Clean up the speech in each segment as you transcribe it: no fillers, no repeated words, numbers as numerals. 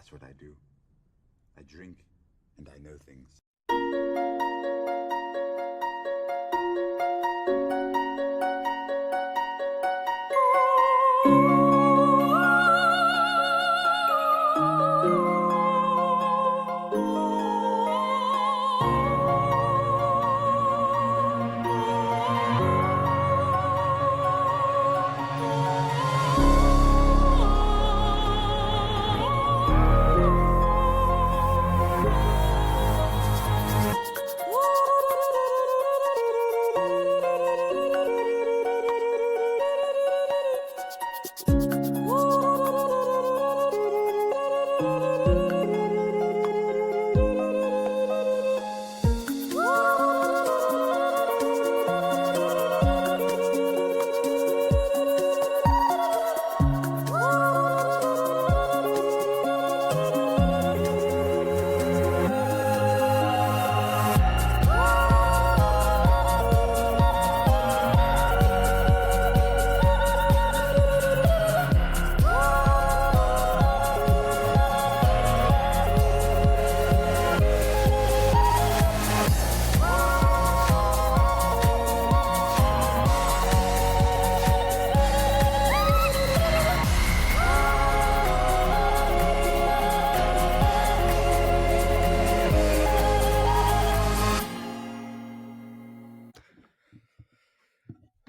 That's what I do. I drink and I know things.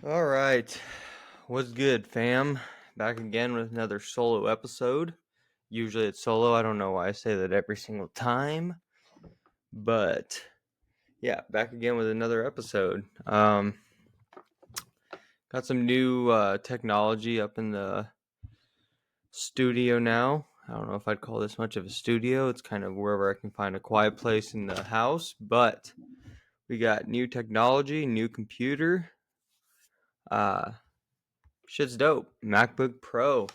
All right, what's good, fam? Back again with another solo episode. Usually it's solo. I don't know why I say that every single time, but yeah, back again with another episode. Got some new technology up in the studio now. I don't know if I'd call this much of a studio. It's kind of wherever I can find a quiet place in the house, but we got new technology, new computer. Shit's dope. MacBook Pro.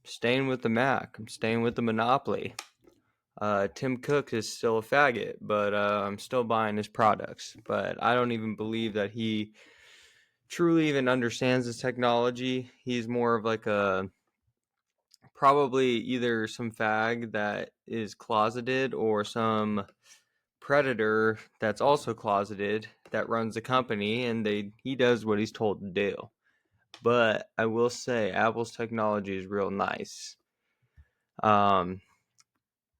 Staying with the Mac. I'm staying with the Monopoly. Tim Cook is still a faggot, but I'm still buying his products. But I don't even believe that he truly even understands this technology. He's more of like a probably either some fag that is closeted or some predator that's also closeted that runs a company, and he does what he's told to do. But I will say Apple's technology is real nice. I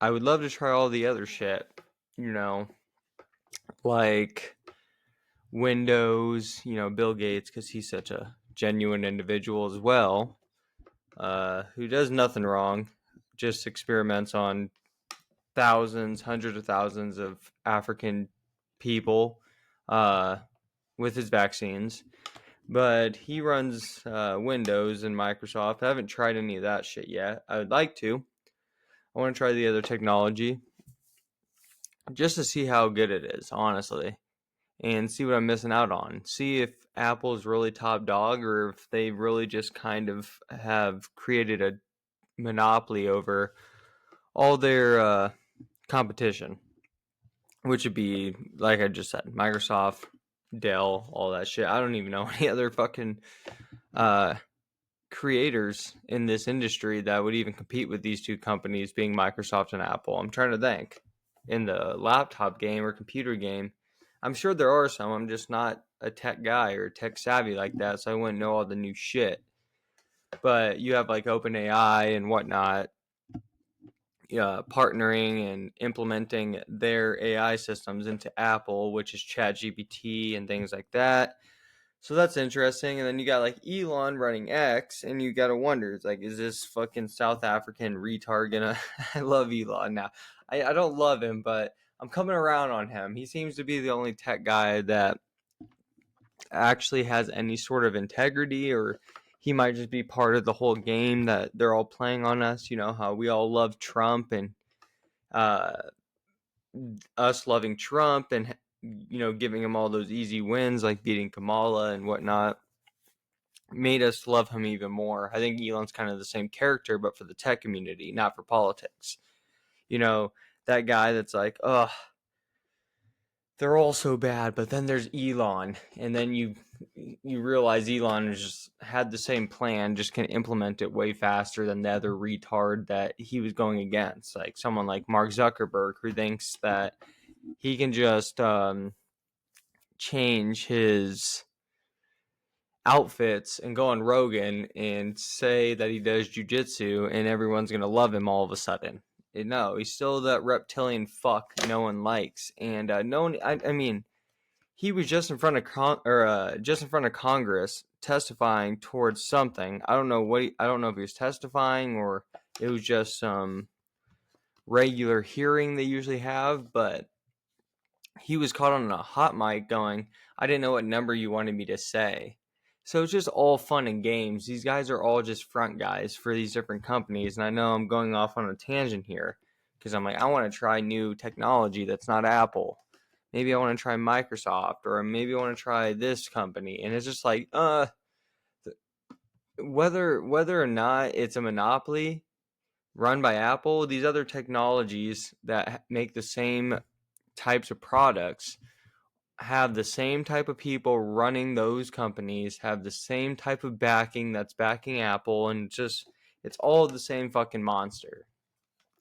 would love to try all the other shit, like Windows, Bill Gates, because he's such a genuine individual as well, who does nothing wrong, just experiments on thousands, hundreds of thousands of African people with his vaccines. But he runs Windows and Microsoft. I haven't tried any of that shit yet. I would like to. I want to try the other technology just to see how good it is, honestly, and see what I'm missing out on. See if Apple is really top dog or if they really just kind of have created a monopoly over all their competition, which would be, like I just said, Microsoft, Dell, all that shit. I don't even know any other fucking creators in this industry that would even compete with these two companies, being Microsoft and Apple. I'm trying to think. In the laptop game or computer game, I'm sure there are some. I'm just not a tech guy or tech savvy like that, so I wouldn't know all the new shit. But you have like OpenAI and whatnot, partnering and implementing their AI systems into Apple, which is ChatGPT and things like that. So that's interesting. And then you got like Elon running X, and you gotta wonder, it's like, is this fucking South African retard gonna I love Elon now. I don't love him, but I'm coming around on him. He seems to be the only tech guy that actually has any sort of integrity, or he might just be part of the whole game that they're all playing on us. You know how we all love Trump, and uh, us loving Trump and giving him all those easy wins like beating Kamala and whatnot made us love him even more. I think Elon's kind of the same character, but for the tech community, not for politics. That guy that's like, oh, they're all so bad. But then there's Elon, and then you realize Elon has just had the same plan, just can implement it way faster than the other retard that he was going against, like someone like Mark Zuckerberg, who thinks that he can just change his outfits and go on Rogan and say that he does jujitsu and everyone's gonna love him all of a sudden. No, he's still that reptilian fuck no one likes, and no one. I mean, he was just in front of just in front of Congress testifying towards something. I don't know what. I don't know if he was testifying or it was just some regular hearing they usually have, but he was caught on a hot mic going, I didn't know what number you wanted me to say. So it's just all fun and games. These guys are all just front guys for these different companies. And I know I'm going off on a tangent here because I'm like, I want to try new technology that's not Apple. Maybe I want to try Microsoft, or maybe I want to try this company. And it's just like, whether or not it's a monopoly run by Apple, these other technologies that make the same types of products have the same type of people running those companies, have the same type of backing that's backing Apple, and just it's all the same fucking monster.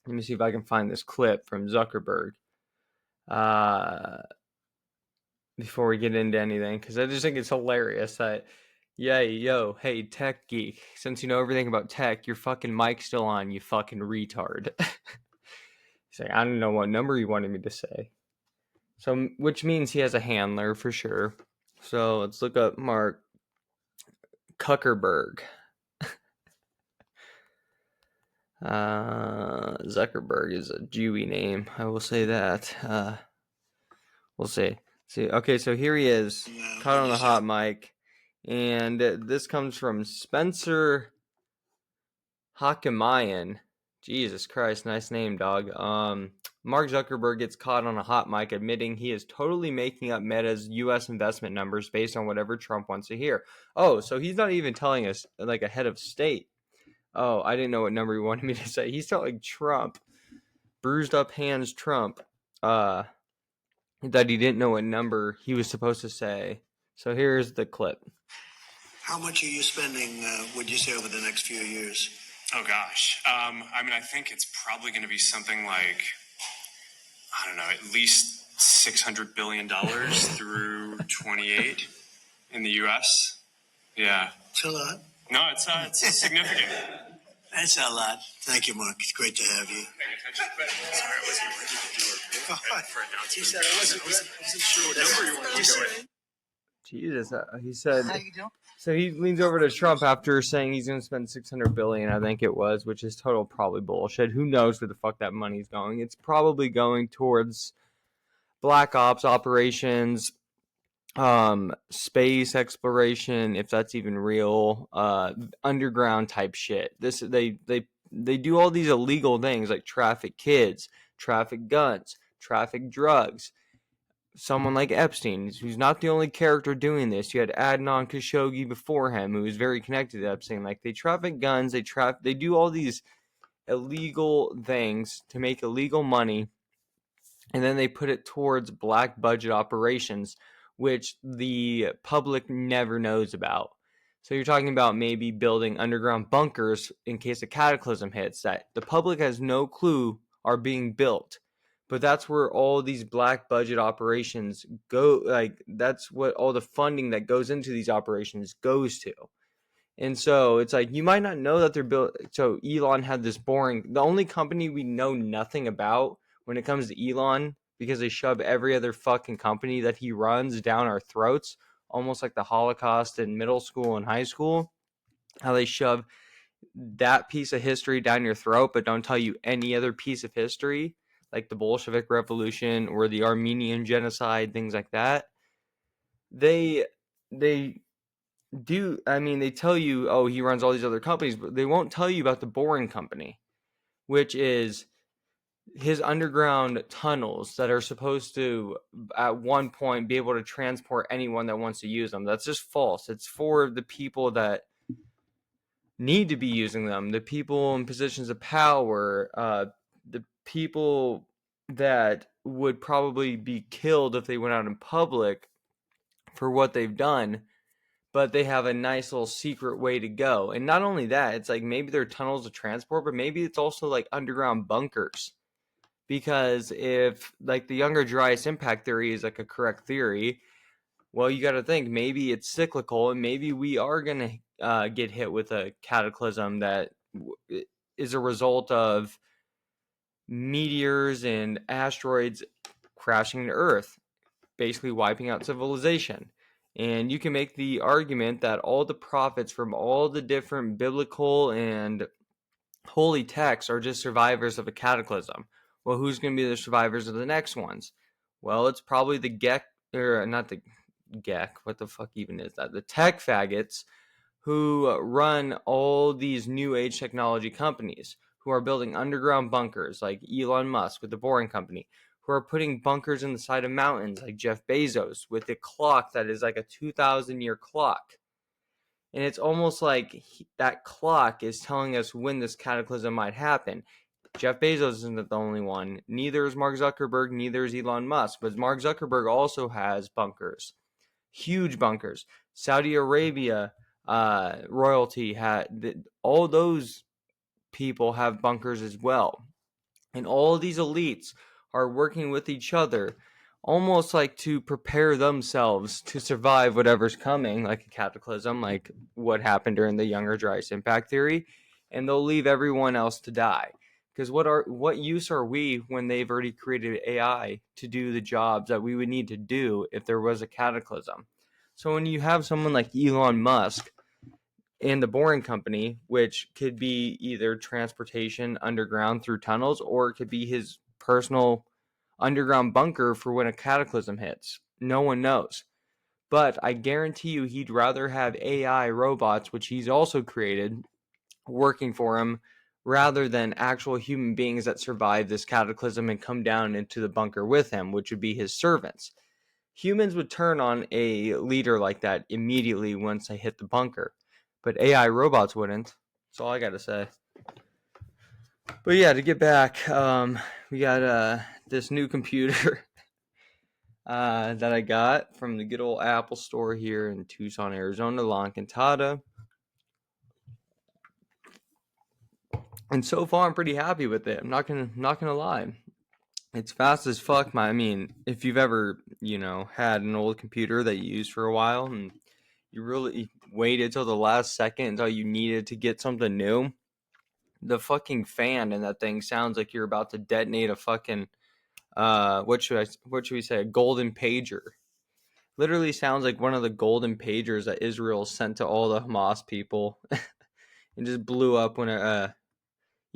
Let me see if I can find this clip from Zuckerberg before we get into anything, because I just think it's hilarious that, yeah, yo, hey, tech geek, since you know everything about tech, your fucking mic's still on, you fucking retard. He's like, I don't know what number you wanted me to say. So, which means he has a handler for sure. So let's look up Mark Zuckerberg. Zuckerberg is a Jewy name. I will say that. We'll see. Okay, so here he is, caught on the hot mic, and this comes from Spencer Hakamayan. Jesus Christ, nice name, dog. Mark Zuckerberg gets caught on a hot mic admitting he is totally making up Meta's U.S. investment numbers based on whatever Trump wants to hear. Oh, so he's not even telling us like a head of state. Oh, I didn't know what number he wanted me to say. He's telling Trump, bruised up hands Trump, that he didn't know what number he was supposed to say. So here's the clip. How much are you spending, would you say, over the next few years? Oh, gosh. I mean, I think it's probably going to be something like, I don't know, at least $600 billion through 28 in the U.S. Yeah. It's a lot. No, it's significant. That's a lot. Thank you, Mark. It's great to have you. Sorry, I wasn't ready to do a for announcement. He said I wasn't sure what number you wanted to go with. Jesus, he said. How you doing? So he leans over to Trump after saying he's going to spend $600 billion, I think it was, which is total probably bullshit. Who knows where the fuck that money's going? It's probably going towards black ops operations, space exploration, if that's even real, underground type shit. They do all these illegal things like traffic kids, traffic guns, traffic drugs. Someone like Epstein, who's not the only character doing this. You had Adnan Khashoggi before him, who was very connected to Epstein. Like, they traffic guns, they do all these illegal things to make illegal money, and then they put it towards black budget operations, which the public never knows about. So you're talking about maybe building underground bunkers in case a cataclysm hits that the public has no clue are being built. But that's where all these black budget operations go. Like, that's what all the funding that goes into these operations goes to. And so it's like, you might not know that they're built. So Elon had this the only company we know nothing about when it comes to Elon, because they shove every other fucking company that he runs down our throats, almost like the Holocaust in middle school and high school, how they shove that piece of history down your throat, but don't tell you any other piece of history, like the Bolshevik Revolution or the Armenian genocide, things like that. They do, I mean, they tell you, oh, he runs all these other companies, but they won't tell you about the Boring Company, which is his underground tunnels that are supposed to, at one point, be able to transport anyone that wants to use them. That's just false. It's for the people that need to be using them, the people in positions of power, the people that would probably be killed if they went out in public for what they've done, but they have a nice little secret way to go. And not only that, it's like maybe they're tunnels of transport, but maybe it's also like underground bunkers. Because if like the younger dryas impact theory is like a correct theory, well, you got to think maybe it's cyclical, and maybe we are going to get hit with a cataclysm that is a result of meteors and asteroids crashing to Earth, basically wiping out civilization. And you can make the argument that all the prophets from all the different biblical and holy texts are just survivors of a cataclysm. Well, who's going to be the survivors of the next ones? Well, it's probably the Gek, or not the Gek, what the fuck even is that? The tech faggots who run all these new age technology companies, who are building underground bunkers like Elon Musk with the Boring Company, who are putting bunkers in the side of mountains like Jeff Bezos with a clock that is like a 2,000-year clock. And it's almost like that clock is telling us when this cataclysm might happen. Jeff Bezos isn't the only one. Neither is Mark Zuckerberg, neither is Elon Musk. But Mark Zuckerberg also has bunkers, huge bunkers. Saudi Arabia royalty had all those people have bunkers as well. And all these elites are working with each other almost like to prepare themselves to survive whatever's coming, like a cataclysm, like what happened during the Younger Dryas impact theory, and they'll leave everyone else to die. Because what use are we when they've already created AI to do the jobs that we would need to do if there was a cataclysm? So when you have someone like Elon Musk and the Boring Company, which could be either transportation underground through tunnels, or it could be his personal underground bunker for when a cataclysm hits. No one knows. But I guarantee you he'd rather have AI robots, which he's also created, working for him, rather than actual human beings that survive this cataclysm and come down into the bunker with him, which would be his servants. Humans would turn on a leader like that immediately once they hit the bunker, but AI robots wouldn't. That's all I got to say. But yeah, to get back, we got this new computer that I got from the good old Apple store here in Tucson, Arizona, La Encantada. And so far, I'm pretty happy with it. I'm not gonna lie. It's fast as fuck. I mean, if you've ever, had an old computer that you used for a while and you really waited till the last second until you needed to get something new, the fucking fan in that thing sounds like you're about to detonate a fucking what should we say, a golden pager. Literally sounds like one of the golden pagers that Israel sent to all the Hamas people and just blew up when it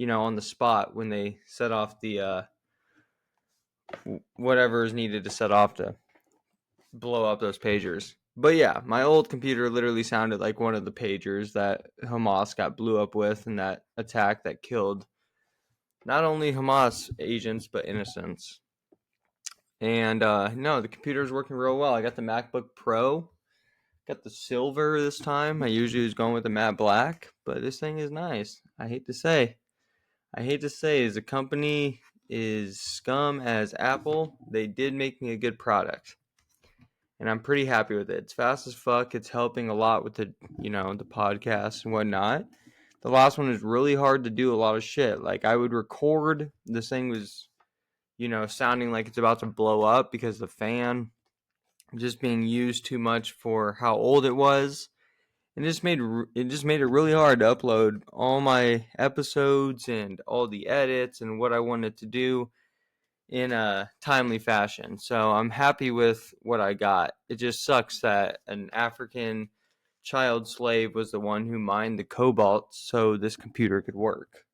on the spot when they set off the whatever is needed to set off to blow up those pagers. But yeah, my old computer literally sounded like one of the pagers that Hamas got blew up with in that attack that killed not only Hamas agents but innocents. And no, the computer is working real well. I got the MacBook Pro, got the silver this time. I usually was going with the matte black, but this thing is nice. I hate to say, as a company is scum as Apple, they did make me a good product. And I'm pretty happy with it. It's fast as fuck. It's helping a lot with the podcast and whatnot. The last one is really hard to do a lot of shit. Like I would record, this thing was, sounding like it's about to blow up because the fan just being used too much for how old it was. And it just made it really hard to upload all my episodes and all the edits and what I wanted to do in a timely fashion. So I'm happy with what I got. It just sucks that an African child slave was the one who mined the cobalt so this computer could work.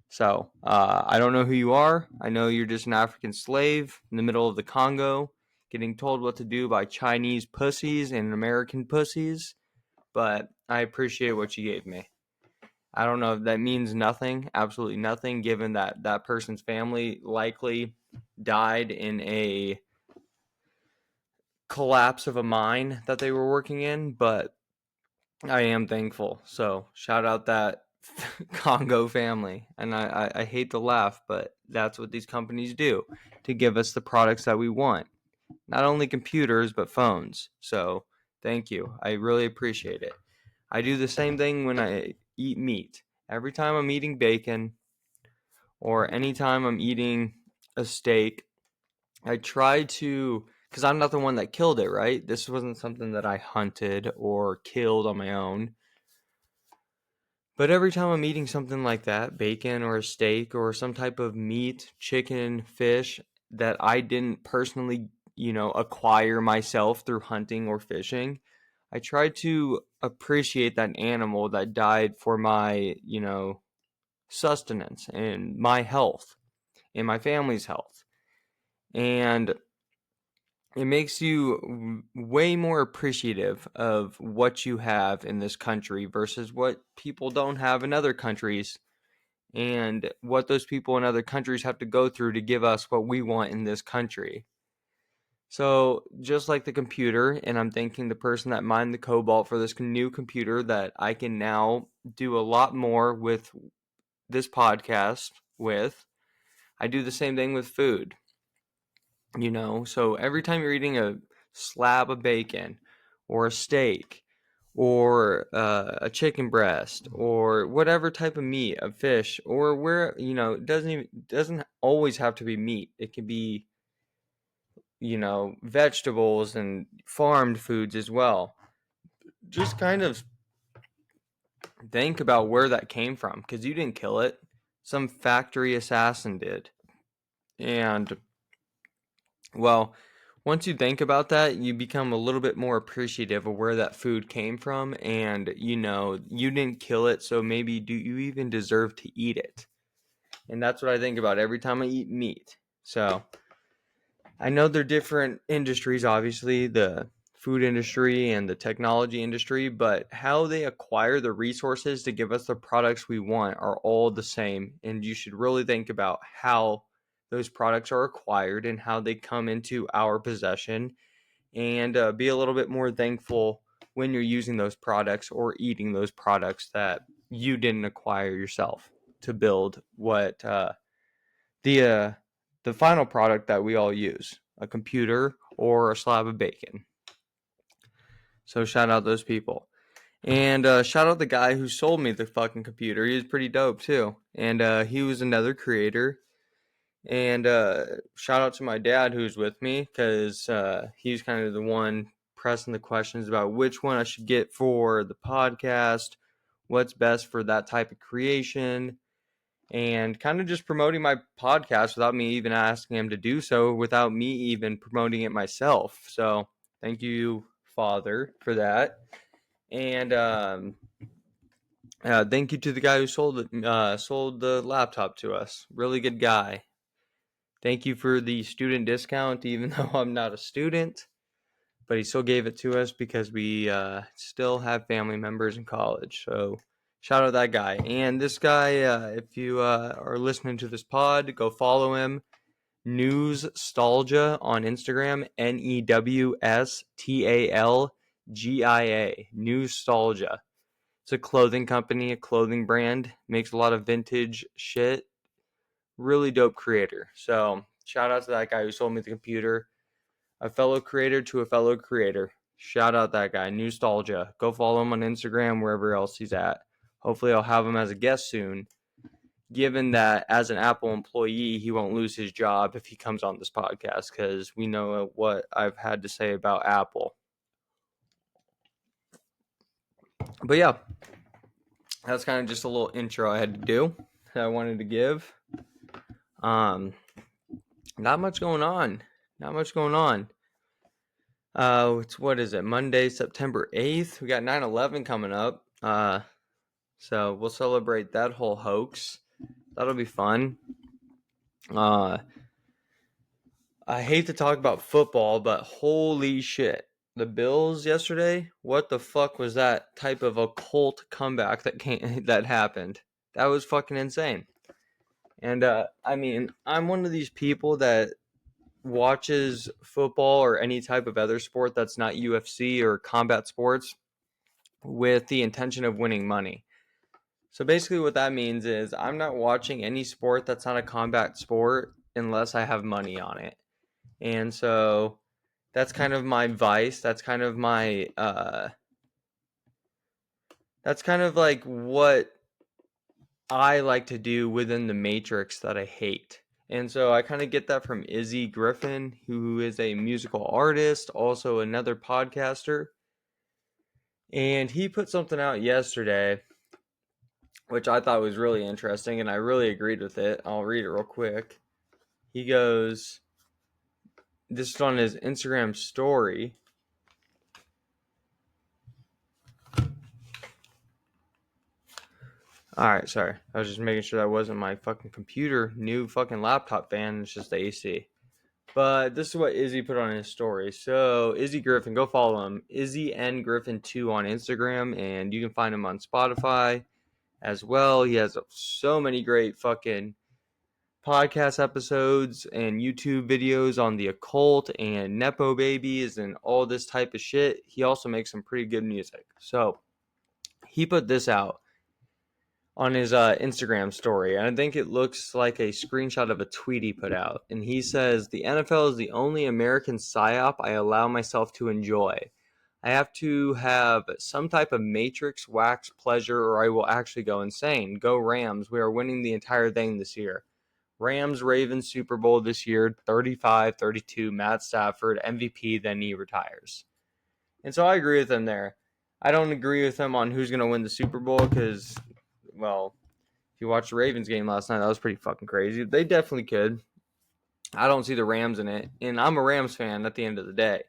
So I don't know who you are. I know you're just an African slave in the middle of the Congo getting told what to do by Chinese pussies and American pussies, but I appreciate what you gave me. I don't know if that means nothing, absolutely nothing, given that that person's family likely died in a collapse of a mine that they were working in, but I am thankful. So shout out that Congo family. And I hate to laugh, but that's what these companies do to give us the products that we want. Not only computers, but phones. So thank you. I really appreciate it. I do the same thing when I eat meat. Every time I'm eating bacon or anytime I'm eating a steak, I try to, because I'm not the one that killed it, right? This wasn't something that I hunted or killed on my own. But every time I'm eating something like that, bacon or a steak or some type of meat, chicken, fish, that I didn't personally, acquire myself through hunting or fishing, I try to appreciate that animal that died for my, sustenance and my health and my family's health. And it makes you way more appreciative of what you have in this country versus what people don't have in other countries, and what those people in other countries have to go through to give us what we want in this country. So just like the computer, and I'm thanking the person that mined the cobalt for this new computer that I can now do a lot more with this podcast with, I do the same thing with food. So every time you're eating a slab of bacon or a steak or a chicken breast or whatever type of meat, a fish, or where, it doesn't always have to be meat. It can be, vegetables and farmed foods as well. Just kind of think about where that came from, because you didn't kill it. Some factory assassin did. And, well, once you think about that, you become a little bit more appreciative of where that food came from, and you didn't kill it, so maybe do you even deserve to eat it? And that's what I think about every time I eat meat. So I know they're different industries, obviously, the food industry and the technology industry, but how they acquire the resources to give us the products we want are all the same. And you should really think about how those products are acquired and how they come into our possession, and be a little bit more thankful when you're using those products or eating those products that you didn't acquire yourself to build what the final product that we all use, a computer or a slab of bacon. So shout out those people. And shout out the guy who sold me the fucking computer. He was pretty dope too. And he was another creator. And shout out to my dad who's with me, because he's kind of the one pressing the questions about which one I should get for the podcast, what's best for that type of creation, and kind of just promoting my podcast without me even asking him to do so, without me even promoting it myself. So thank you, Father, for that. And thank you to the guy who sold the laptop to us. Really good guy. Thank you for the student discount, even though I'm not a student, but he still gave it to us because we still have family members in college. So shout out that guy. And this guy, if you are listening to this pod, go follow him. Newstalgia on Instagram, NEWSTALGIA. Newstalgia. It's a clothing company, a clothing brand. Makes a lot of vintage shit. Really dope creator. So shout out to that guy who sold me the computer. A fellow creator to a fellow creator. Shout out that guy, Newstalgia. Go follow him on Instagram, wherever else he's at. Hopefully I'll have him as a guest soon, given that as an Apple employee, he won't lose his job if he comes on this podcast, because we know what I've had to say about Apple. But yeah, that's kind of just a little intro I had to do that I wanted to give. Not much going on. What is it? Monday, September 8th. We got 9/11 coming up. So we'll celebrate that whole hoax. That'll be fun. I hate to talk about football, but holy shit. The Bills yesterday, what the fuck was that type of occult comeback that happened? That was fucking insane. And I'm one of these people that watches football or any type of other sport that's not UFC or combat sports with the intention of winning money. So basically what that means is I'm not watching any sport that's not a combat sport unless I have money on it. And so that's kind of my vice. That's kind of my that's kind of like what I like to do within the matrix that I hate. And so I kind of get that from Izzy Griffin, who is a musical artist, also another podcaster. And he put something out yesterday, which I thought was really interesting, and I really agreed with it. I'll read it real quick. He goes, this is on his Instagram story. Alright, sorry. I was just making sure that wasn't my fucking computer, new fucking laptop fan. It's just the AC. But this is what Izzy put on his story. So, Izzy Griffin, go follow him. Izzy N. Griffin 2 on Instagram, and you can find him on Spotify as well. He has so many great fucking podcast episodes and YouTube videos on the occult and Nepo babies and all this type of shit. He also makes some pretty good music. So, he put this out on his Instagram story, and I think it looks like a screenshot of a tweet he put out. And he says, the NFL is the only American psyop I allow myself to enjoy. I have to have some type of matrix wax pleasure or I will actually go insane. Go Rams. We are winning the entire thing this year. Rams Ravens Super Bowl this year, 35-32, Matt Stafford, MVP, then he retires. And so I agree with him there. I don't agree with him on who's going to win the Super Bowl because, well, if you watched the Ravens game last night, that was pretty fucking crazy. They definitely could. I don't see the Rams in it. And I'm a Rams fan at the end of the day.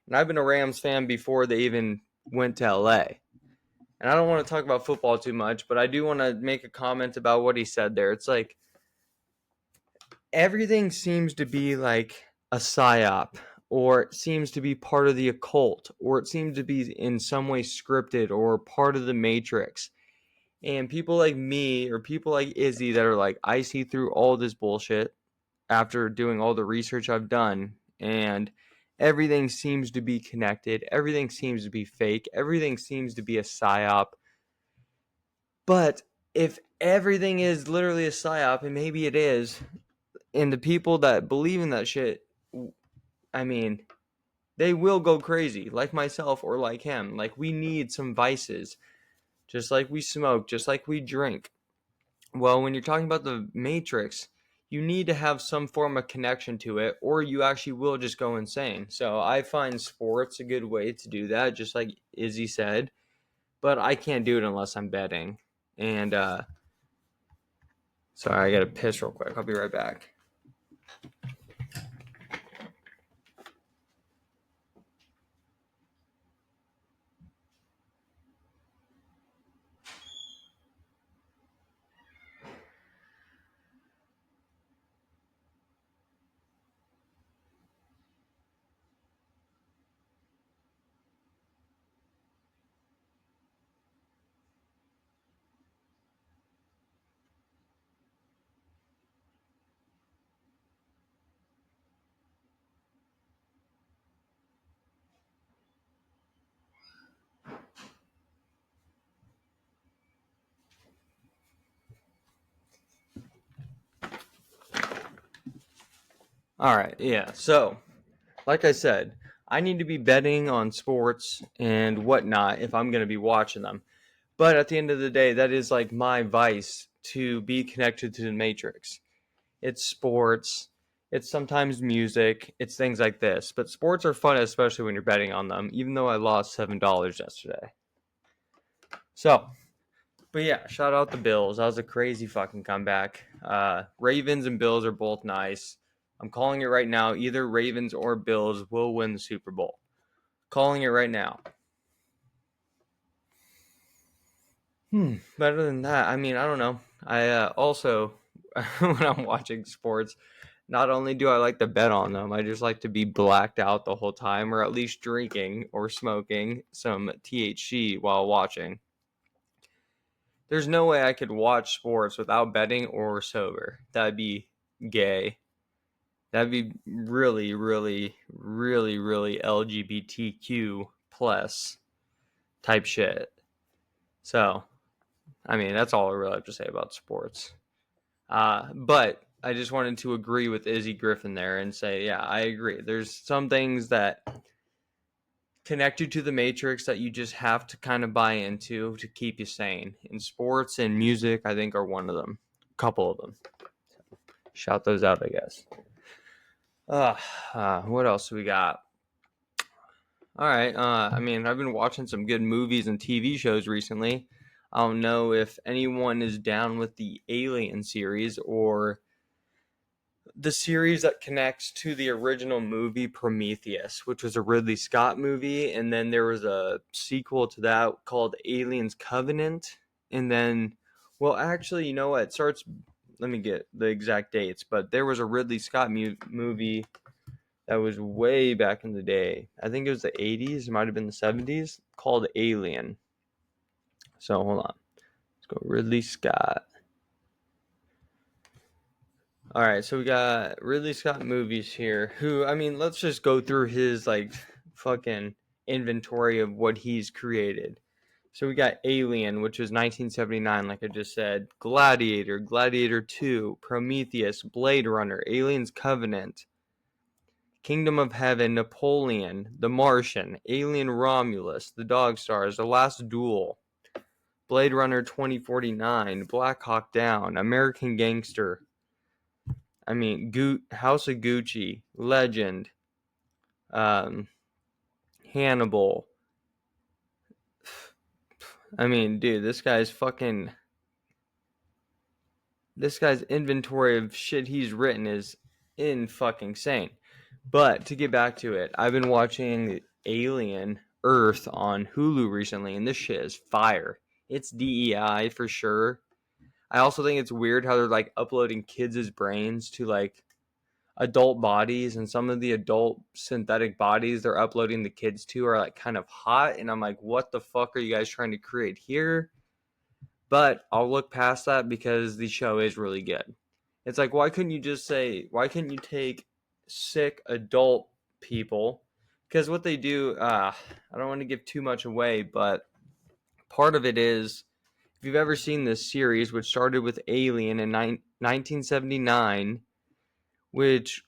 And I've been a Rams fan before they even went to LA. And I don't want to talk about football too much, but I do want to make a comment about what he said there. It's like everything seems to be like a psyop, or it seems to be part of the occult, or it seems to be in some way scripted or part of the matrix. And people like me or people like Izzy that are like, I see through all this bullshit after doing all the research I've done, and everything seems to be connected. Everything seems to be fake. Everything seems to be a psyop. But if everything is literally a psyop, and maybe it is, and the people that believe in that shit, I mean, they will go crazy, like myself or like him. Like, we need some vices, just like we smoke, just like we drink. Well, when you're talking about the Matrix, you need to have some form of connection to it, or you actually will just go insane. So I find sports a good way to do that, just like Izzy said. But I can't do it unless I'm betting. And sorry, I gotta piss real quick. I'll be right back. All right, yeah. So, like I said, I need to be betting on sports and whatnot if I'm going to be watching them. But at the end of the day, that is like my vice to be connected to the Matrix. It's sports, it's sometimes music, it's things like this. But sports are fun, especially when you're betting on them, even though I lost $7 yesterday. So, but yeah, shout out the Bills. That was a crazy fucking comeback. Ravens and Bills are both nice. I'm calling it right now. Either Ravens or Bills will win the Super Bowl. Calling it right now. Better than that, I mean, I don't know. I also, when I'm watching sports, not only do I like to bet on them, I just like to be blacked out the whole time, or at least drinking or smoking some THC while watching. There's no way I could watch sports without betting or sober. That'd be gay. That'd be really, really, really, really LGBTQ plus type shit. So I mean, that's all I really have to say about sports. But I just wanted to agree with Izzy Griffin there and say, yeah, I agree. There's some things that connect you to the Matrix that you just have to kind of buy into to keep you sane. And sports and music, I think, are one of them. A couple of them. Shout those out, I guess. What else we got? All right. I mean, I've been watching some good movies and TV shows recently. I don't know if anyone is down with the Alien series or the series that connects to the original movie Prometheus, which was a Ridley Scott movie, and then there was a sequel to that called Aliens Covenant, and then, well, actually, you know what? It starts. Let me get the exact dates, but there was a Ridley Scott movie that was way back in the day. I think it was the 80s, it might have been the 70s, called Alien. So hold on, let's go Ridley Scott. All right, so we got Ridley Scott movies here. Who, I mean, let's just go through his like fucking inventory of what he's created. So we got Alien, which was 1979, like I just said. Gladiator, Gladiator 2, Prometheus, Blade Runner, Aliens Covenant, Kingdom of Heaven, Napoleon, The Martian, Alien Romulus, The Dog Stars, The Last Duel, Blade Runner 2049, Black Hawk Down, American Gangster. I mean, House of Gucci, Legend, Hannibal. I mean, dude, this guy's inventory of shit he's written is fucking insane. But to get back to it, I've been watching Alien Earth on Hulu recently, and this shit is fire. It's DEI for sure. I also think it's weird how they're like uploading kids' brains to like adult bodies, and some of the adult synthetic bodies they're uploading the kids to are like kind of hot, and I'm like, what the fuck are you guys trying to create here? But I'll look past that because the show is really good. It's like, why couldn't you take sick adult people? Because what they do, I don't want to give too much away, but part of it is, if you've ever seen this series, which started with Alien in 1979, which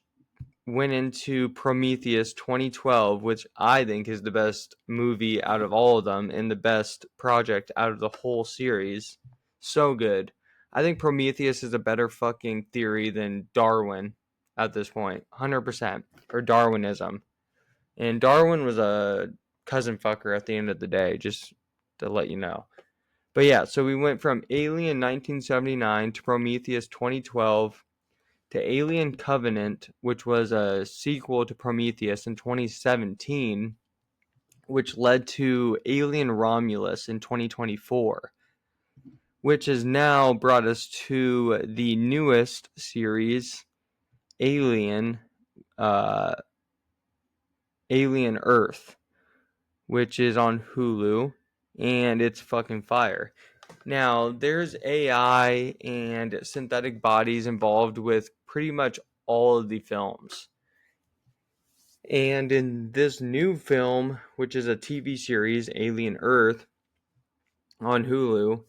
went into Prometheus 2012, which I think is the best movie out of all of them and the best project out of the whole series. So good. I think Prometheus is a better fucking theory than Darwin at this point. 100%. Or Darwinism. And Darwin was a cousin fucker at the end of the day, just to let you know. But yeah, so we went from Alien 1979 to Prometheus 2012 to Alien Covenant, which was a sequel to Prometheus in 2017, which led to Alien Romulus in 2024, which has now brought us to the newest series, Alien Earth, which is on Hulu, and it's fucking fire. Now, there's AI and synthetic bodies involved with pretty much all of the films. And in this new film, which is a TV series, Alien Earth, on Hulu,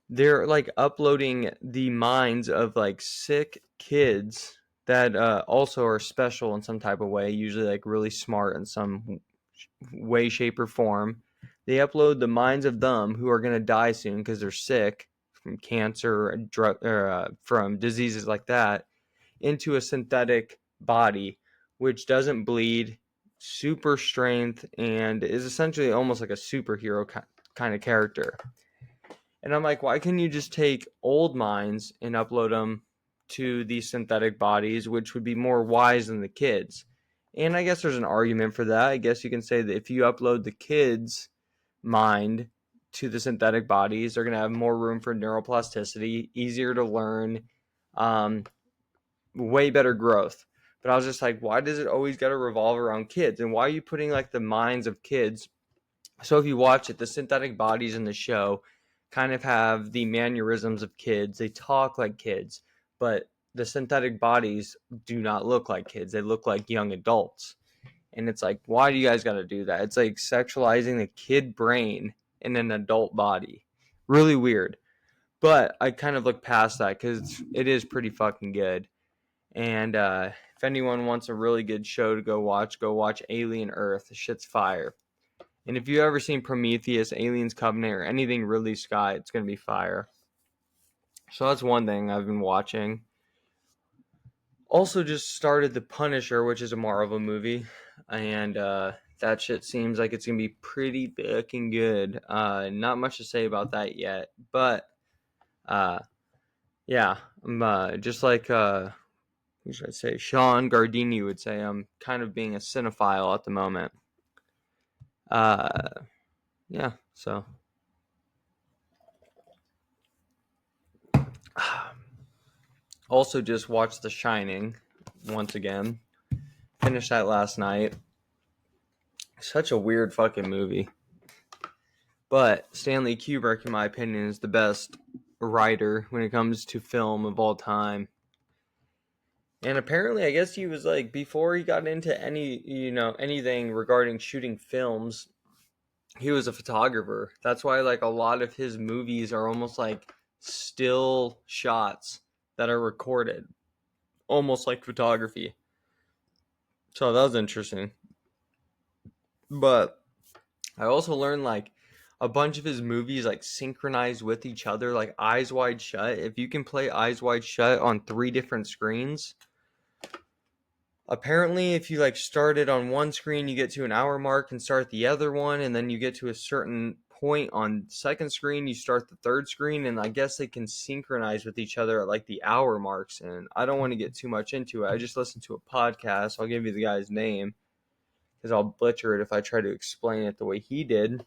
they're like uploading the minds of like sick kids that also are special in some type of way, usually like really smart in some way, shape, or form. They upload the minds of them who are going to die soon because they're sick from cancer, from diseases like that, into a synthetic body, which doesn't bleed, super strength, and is essentially almost like a superhero kind of character. And I'm like, why couldn't you just take old minds and upload them to these synthetic bodies, which would be more wise than the kids? And I guess there's an argument for that. I guess you can say that if you upload the kids' mind to the synthetic bodies, they're going to have more room for neuroplasticity, easier to learn, way better growth. But I was just like, why does it always got to revolve around kids? And why are you putting like the minds of kids? So if you watch it, the synthetic bodies in the show kind of have the mannerisms of kids. They talk like kids, but the synthetic bodies do not look like kids. They look like young adults. And it's like, why do you guys got to do that? It's like sexualizing the kid brain in an adult body. Really weird. But I kind of look past that because it is pretty fucking good. And if anyone wants a really good show to go watch Alien Earth. The shit's fire. And if you've ever seen Prometheus, Aliens Covenant, or anything Ridley Scott, it's going to be fire. So that's one thing I've been watching. Also just started The Punisher, which is a Marvel movie. And that shit seems like it's going to be pretty fucking good. Not much to say about that yet. But, yeah. I'm just like, who should I say? Sean Gardini would say, I'm kind of being a cinephile at the moment. Yeah, so. Also just watched The Shining once again. Finished that last night. Such a weird fucking movie. But Stanley Kubrick, in my opinion, is the best writer when it comes to film of all time. And apparently, I guess he was like, before he got into anything regarding shooting films, he was a photographer. That's why like a lot of his movies are almost like still shots that are recorded. Almost like photography. So that was interesting. But I also learned like a bunch of his movies like synchronize with each other, like Eyes Wide Shut. If you can play Eyes Wide Shut on 3 different screens, apparently if you like start it on one screen, you get to an hour mark and start the other one, and then you get to a certain point on second screen, you start the third screen, and I guess they can synchronize with each other at like the hour marks. And I don't want to get too much into it. I just listened to a podcast. I'll give you the guy's name because I'll butcher it if I try to explain it the way he did.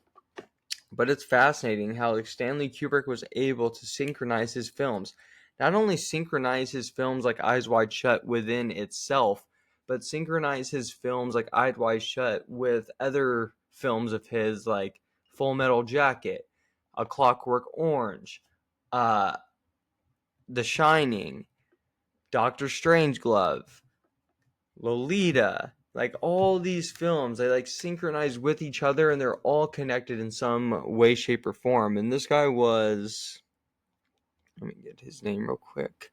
But it's fascinating how like Stanley Kubrick was able to synchronize his films. Not only synchronize his films like Eyes Wide Shut within itself, but synchronize his films like Eyes Wide Shut with other films of his like Full Metal Jacket, A Clockwork Orange, The Shining, Doctor Strangelove, Lolita. Like all these films, they like synchronize with each other and they're all connected in some way, shape, or form. And this guy was, let me get his name real quick.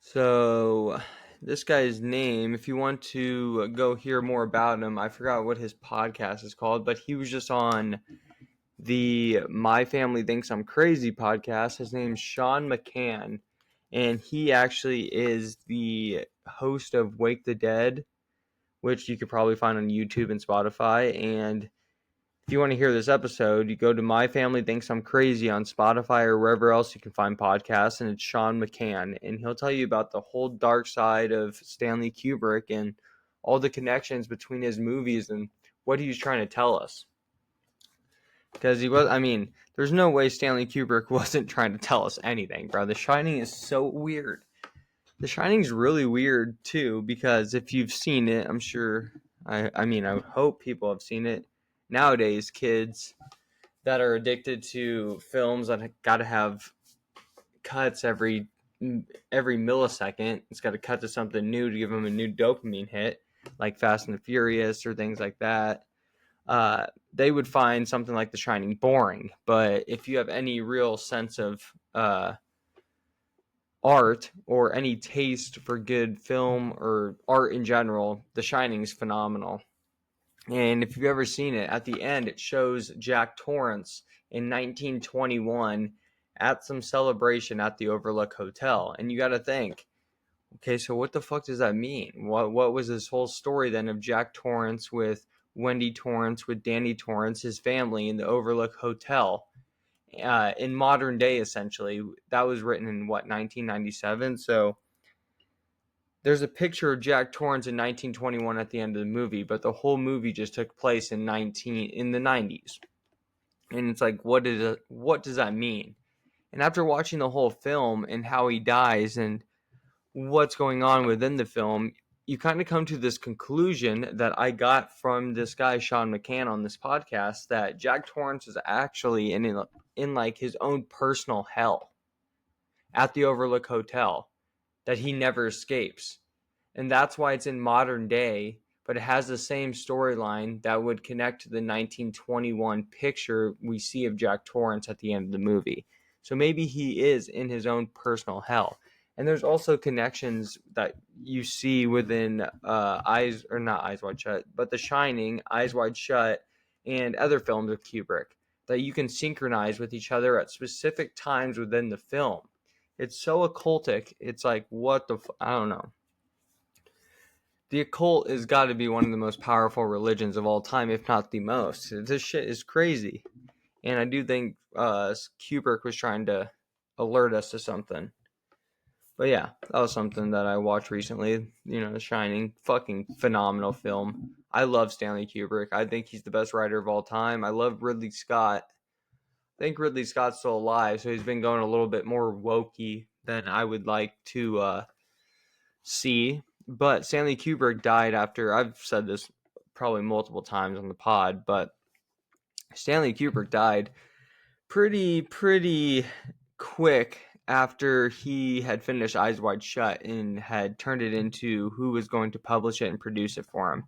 So this guy's name, if you want to go hear more about him, I forgot what his podcast is called, but he was just on the My Family Thinks I'm Crazy podcast. His name's Sean McCann, and he actually is the host of Wake the Dead, which you could probably find on YouTube and Spotify. And if you want to hear this episode, you go to My Family Thinks I'm Crazy on Spotify or wherever else you can find podcasts, and it's Sean McCann, and he'll tell you about the whole dark side of Stanley Kubrick and all the connections between his movies and what he was trying to tell us. Because he was, I mean, there's no way Stanley Kubrick wasn't trying to tell us anything, bro. The Shining is so weird. The Shining's really weird, too, because if you've seen it, I'm sure, I mean, I hope people have seen it. Nowadays, kids that are addicted to films that got to have cuts every millisecond, it's got to cut to something new to give them a new dopamine hit, like Fast and the Furious or things like that. They would find something like The Shining boring. But if you have any real sense of art or any taste for good film or art in general, The Shining is phenomenal. And if you've ever seen it, at the end it shows Jack Torrance in 1921 at some celebration at the Overlook Hotel. And you got to think, okay, so what the fuck does that mean? What was this whole story then of Jack Torrance with Wendy Torrance, with Danny Torrance, his family in the Overlook Hotel in modern day, essentially? That was written in, 1997? So there's a picture of Jack Torrance in 1921 at the end of the movie, but the whole movie just took place in the 90s. And it's like, what does that mean? And after watching the whole film and how he dies and what's going on within the film, you kind of come to this conclusion that I got from this guy, Sean McCann, on this podcast, that Jack Torrance is actually in like his own personal hell at the Overlook Hotel that he never escapes. And that's why it's in modern day but it has the same storyline that would connect to the 1921 picture we see of Jack Torrance at the end of the movie. So maybe he is in his own personal hell. And there's also connections that you see within not Eyes Wide Shut, but The Shining, Eyes Wide Shut, and other films of Kubrick that you can synchronize with each other at specific times within the film. It's so occultic. It's like, what the I don't know. The occult has got to be one of the most powerful religions of all time, if not the most. This shit is crazy. And I do think Kubrick was trying to alert us to something. But yeah, that was something that I watched recently. You know, The Shining, fucking phenomenal film. I love Stanley Kubrick. I think he's the best writer of all time. I love Ridley Scott. I think Ridley Scott's still alive, so he's been going a little bit more wokey than I would like to see. But Stanley Kubrick died after, I've said this probably multiple times on the pod, but Stanley Kubrick died pretty quick after he had finished Eyes Wide Shut and had turned it into who was going to publish it and produce it for him.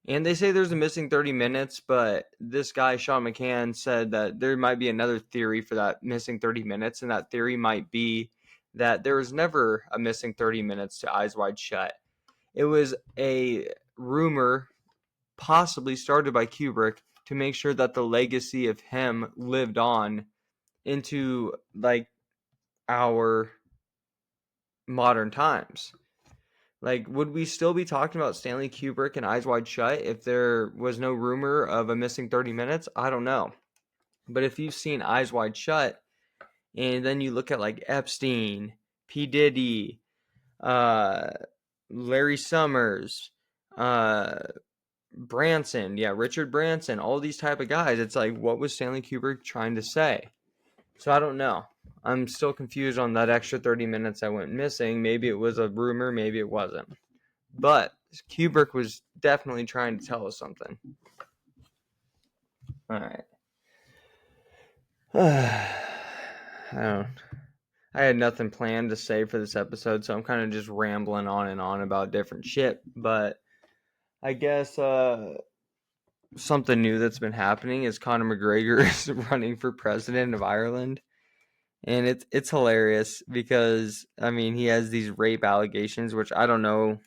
And they say there's a missing 30 minutes, but this guy, Sean McCann, said that there might be another theory for that missing 30 minutes, and that theory might be that there was never a missing 30 minutes to Eyes Wide Shut. It was a rumor possibly started by Kubrick to make sure that the legacy of him lived on into like our modern times. Like, would we still be talking about Stanley Kubrick and Eyes Wide Shut if there was no rumor of a missing 30 minutes? I don't know. But if you've seen Eyes Wide Shut, and then you look at like Epstein, P. Diddy, Larry Summers, Branson, Richard Branson, all these type of guys, it's like, what was Stanley Kubrick trying to say? So I don't know. I'm still confused on that extra 30 minutes that went missing. Maybe it was a rumor, maybe it wasn't. But Kubrick was definitely trying to tell us something. All right. I had nothing planned to say for this episode, so I'm kind of just rambling on and on about different shit. But I guess something new that's been happening is Conor McGregor is running for president of Ireland. And it's hilarious because, I mean, he has these rape allegations, which I don't know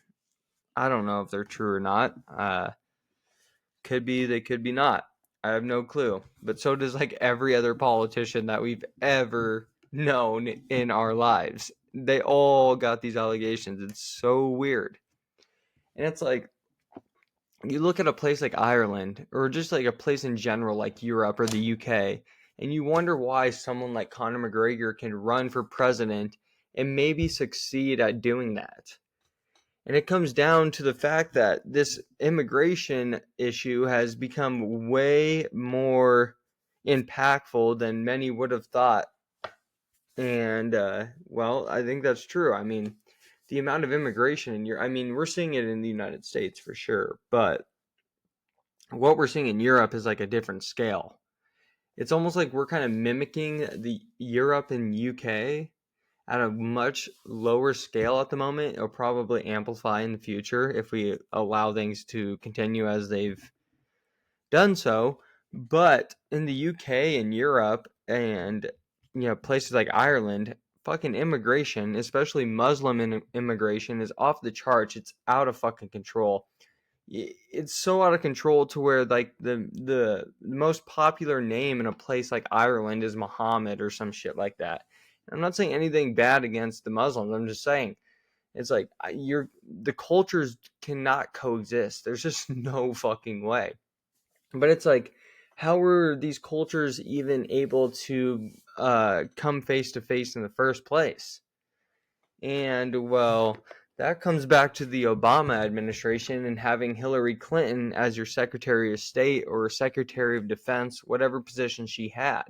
if they're true or not. Could be, they could be not. I have no clue. But so does like every other politician that we've ever known in our lives. They all got these allegations. It's so weird. And it's like, you look at a place like Ireland, or just like a place in general like Europe or the UK, and you wonder why someone like Conor McGregor can run for president and maybe succeed at doing that. And it comes down to the fact that this immigration issue has become way more impactful than many would have thought. And, well, I think that's true. I mean, the amount of immigration in Europe, I mean, we're seeing it in the United States for sure, but what we're seeing in Europe is like a different scale. It's almost like we're kind of mimicking the Europe and UK at a much lower scale at the moment. It'll probably amplify in the future if we allow things to continue as they've done so. But in the UK and Europe and, you know, places like Ireland, fucking immigration, especially Muslim immigration, is off the charts. It's out of fucking control. It's so out of control to where like the most popular name in a place like Ireland is Muhammad or some shit like that. I'm not saying anything bad against the Muslims. I'm just saying it's like the cultures cannot coexist. There's just no fucking way. But it's like, how were these cultures even able to come face to face in the first place? And well, that comes back to the Obama administration and having Hillary Clinton as your Secretary of State or Secretary of Defense, whatever position she had,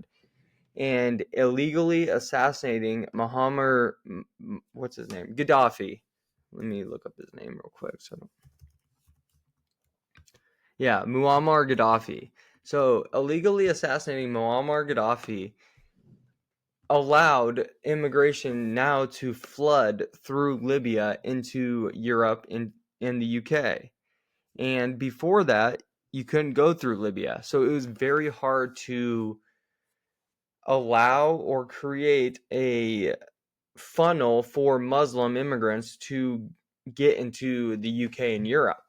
and illegally assassinating Muhammad, what's his name? Gaddafi. Let me look up his name real quick. Muammar Gaddafi. So illegally assassinating Muammar Gaddafi allowed immigration now to flood through Libya into Europe and in the UK. And before that, you couldn't go through Libya. So it was very hard to allow or create a funnel for Muslim immigrants to get into the UK and Europe.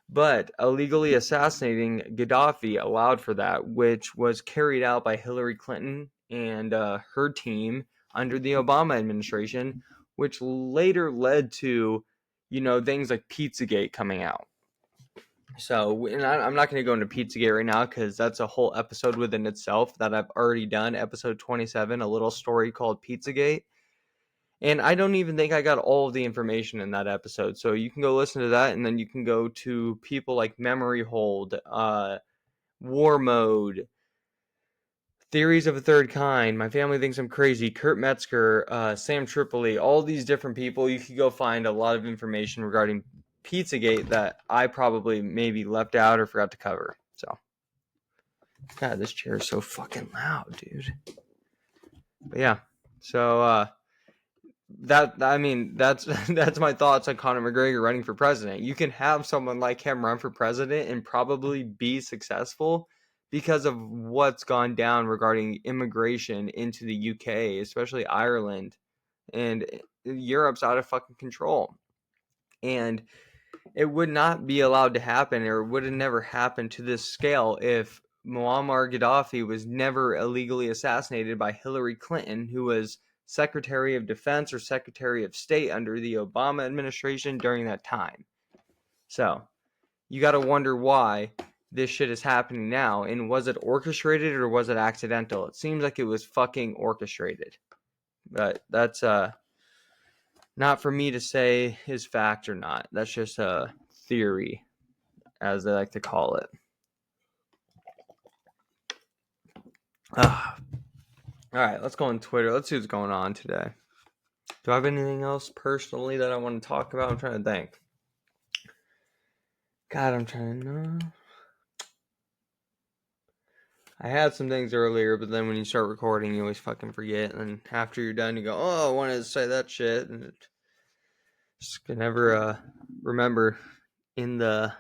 But illegally assassinating Gaddafi allowed for that, which was carried out by Hillary Clinton and her team under the Obama administration, which later led to, things like Pizzagate coming out. So, and I'm not going to go into Pizzagate right now because that's a whole episode within itself that I've already done. Episode 27, a little story called Pizzagate. And I don't even think I got all of the information in that episode. So you can go listen to that, and then you can go to people like Memory Hold, War Mode, Theories of a Third Kind, My Family Thinks I'm Crazy, Kurt Metzger, Sam Tripoli, all these different people. You can go find a lot of information regarding Pizzagate that I probably maybe left out or forgot to cover. So, God, this chair is so fucking loud, dude. But yeah, so that's that's my thoughts on Conor McGregor running for president. You can have someone like him run for president and probably be successful because of what's gone down regarding immigration into the UK, especially Ireland, and Europe's out of fucking control. And it would not be allowed to happen, or would have never happened to this scale if Muammar Gaddafi was never illegally assassinated by Hillary Clinton, who was Secretary of Defense or Secretary of State under the Obama administration during that time. So, you got to wonder why this shit is happening now, and was it orchestrated or was it accidental? It seems like it was fucking orchestrated. But that's not for me to say is fact or not. That's just a theory, as they like to call it. All right, let's go on Twitter. Let's see what's going on today. Do I have anything else personally that I want to talk about? I'm trying to think. God, I'm trying to know. I had some things earlier, but then when you start recording, you always fucking forget. And then after you're done, you go, oh, I wanted to say that shit. And just can never remember in the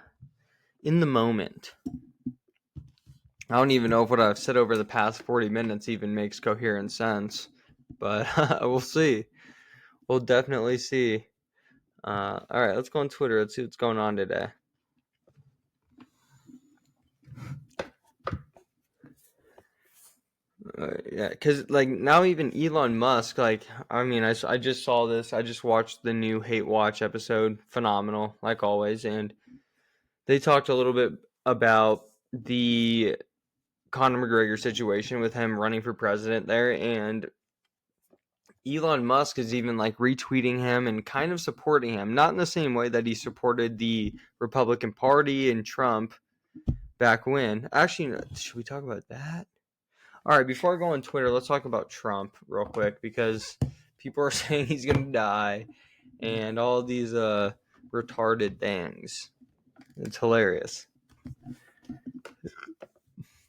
moment. I don't even know if what I've said over the past 40 minutes even makes coherent sense. But we'll see. We'll definitely see. All right, let's go on Twitter. Let's see what's going on today. Yeah, because now even Elon Musk, I just saw this. I just watched the new Hate Watch episode. Phenomenal, like always. And they talked a little bit about the Conor McGregor situation with him running for president there. And Elon Musk is even retweeting him and kind of supporting him. Not in the same way that he supported the Republican Party and Trump back when. Actually, should we talk about that? All right, before I go on Twitter, let's talk about Trump real quick, because people are saying he's going to die and all these retarded things. It's hilarious.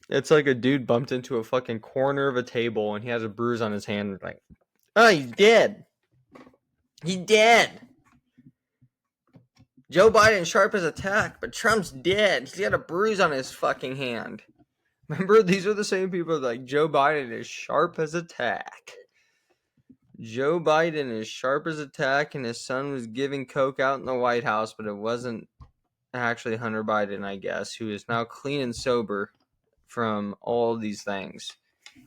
It's like a dude bumped into a fucking corner of a table and he has a bruise on his hand. Like, oh, he's dead. He's dead. Joe Biden's sharp as a tack, but Trump's dead. He's got a bruise on his fucking hand. Remember, these are the same people like Joe Biden is sharp as a tack. Joe Biden is sharp as a tack, and his son was giving coke out in the White House, but it wasn't actually Hunter Biden, I guess, who is now clean and sober from all these things.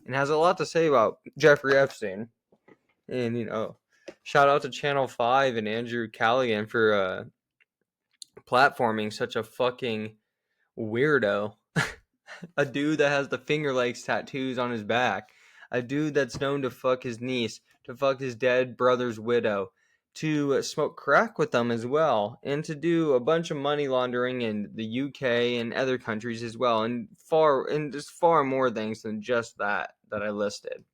And has a lot to say about Jeffrey Epstein. And, shout out to Channel 5 and Andrew Callaghan for platforming such a fucking weirdo. A dude that has the Finger Lakes tattoos on his back. A dude that's known to fuck his niece, to fuck his dead brother's widow, to smoke crack with them as well, and to do a bunch of money laundering in the UK and other countries as well, and just far more things than just that I listed.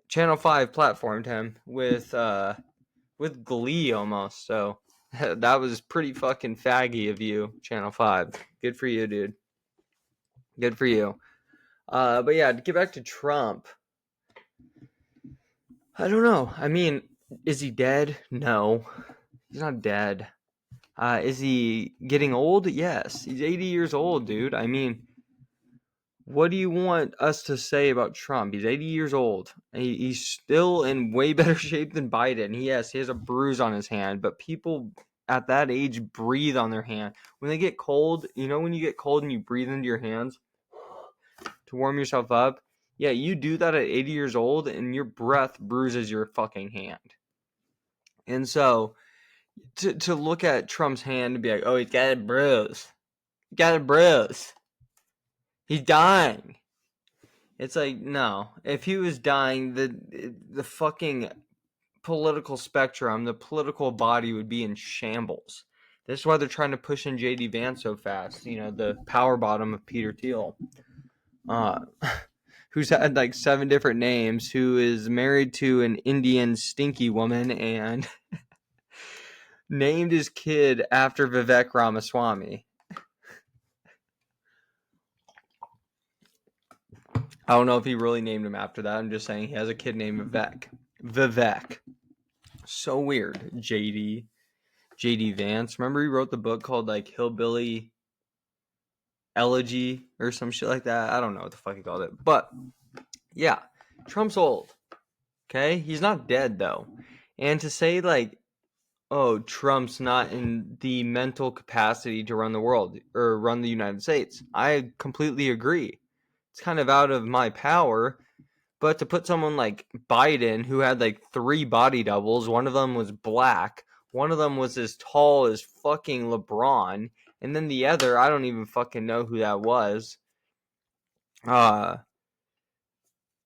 Channel 5 platformed him with glee almost, so that was pretty fucking faggy of you, Channel 5. Good for you, dude. Good for you. But yeah, to get back to Trump, I don't know. I mean, is he dead? No, he's not dead. Is he getting old? Yes. He's 80 years old, dude. I mean, what do you want us to say about Trump? He's 80 years old. He's still in way better shape than Biden. Yes, he has a bruise on his hand, but people at that age breathe on their hand. When they get cold, you know when you get cold and you breathe into your hands to warm yourself up? Yeah, you do that at 80 years old and your breath bruises your fucking hand. And so to look at Trump's hand and be like, oh, he's got a bruise. He got a bruise. He's dying. It's like, no. If he was dying, the fucking political spectrum, the political body would be in shambles. This is why they're trying to push in J.D. Vance so fast. You know, the power bottom of Peter Thiel. Who's had like 7 different names, who is married to an Indian stinky woman and named his kid after Vivek Ramaswamy. I don't know if he really named him after that. I'm just saying he has a kid named Vivek. Vivek. So weird. JD Vance. Remember he wrote the book called like Hillbilly Elegy or some shit like that? I don't know what the fuck he called it. But yeah, Trump's old. Okay? He's not dead though. And to say like, oh, Trump's not in the mental capacity to run the world or run the United States, I completely agree. It's kind of out of my power. But to put someone like Biden, who had like 3 body doubles, one of them was black, one of them was as tall as fucking LeBron, and then the other, I don't even fucking know who that was.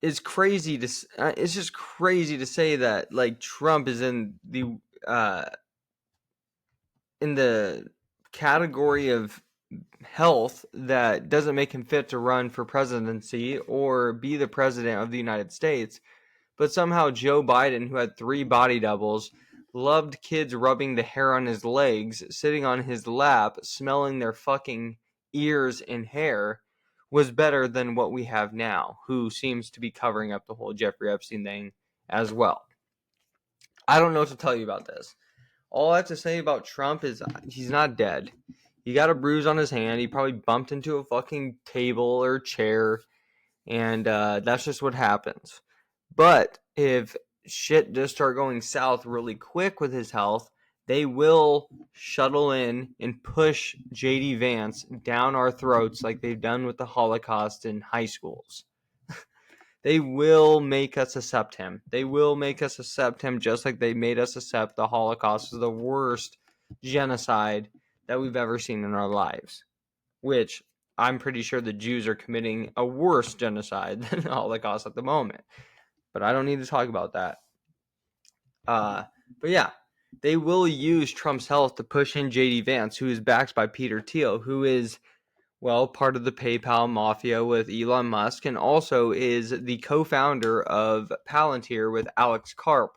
It's crazy to. It's just crazy to say that like Trump is in the category of health that doesn't make him fit to run for presidency or be the president of the United States. But somehow Joe Biden, who had 3 body doubles, loved kids rubbing the hair on his legs, sitting on his lap, smelling their fucking ears and hair, was better than what we have now, who seems to be covering up the whole Jeffrey Epstein thing as well. I don't know what to tell you about this. All I have to say about Trump is he's not dead. He got a bruise on his hand. He probably bumped into a fucking table or chair, and that's just what happens. But if shit does start going south really quick with his health, they will shuttle in and push J.D. Vance down our throats like they've done with the Holocaust in high schools. They will make us accept him. They will make us accept him just like they made us accept the Holocaust as the worst genocide that we've ever seen in our lives. Which I'm pretty sure the Jews are committing a worse genocide than the Holocaust at the moment. But I don't need to talk about that. But yeah, they will use Trump's health to push in J.D. Vance, who is backed by Peter Thiel, who is, well, part of the PayPal mafia with Elon Musk, and also is the co-founder of Palantir with Alex Karp,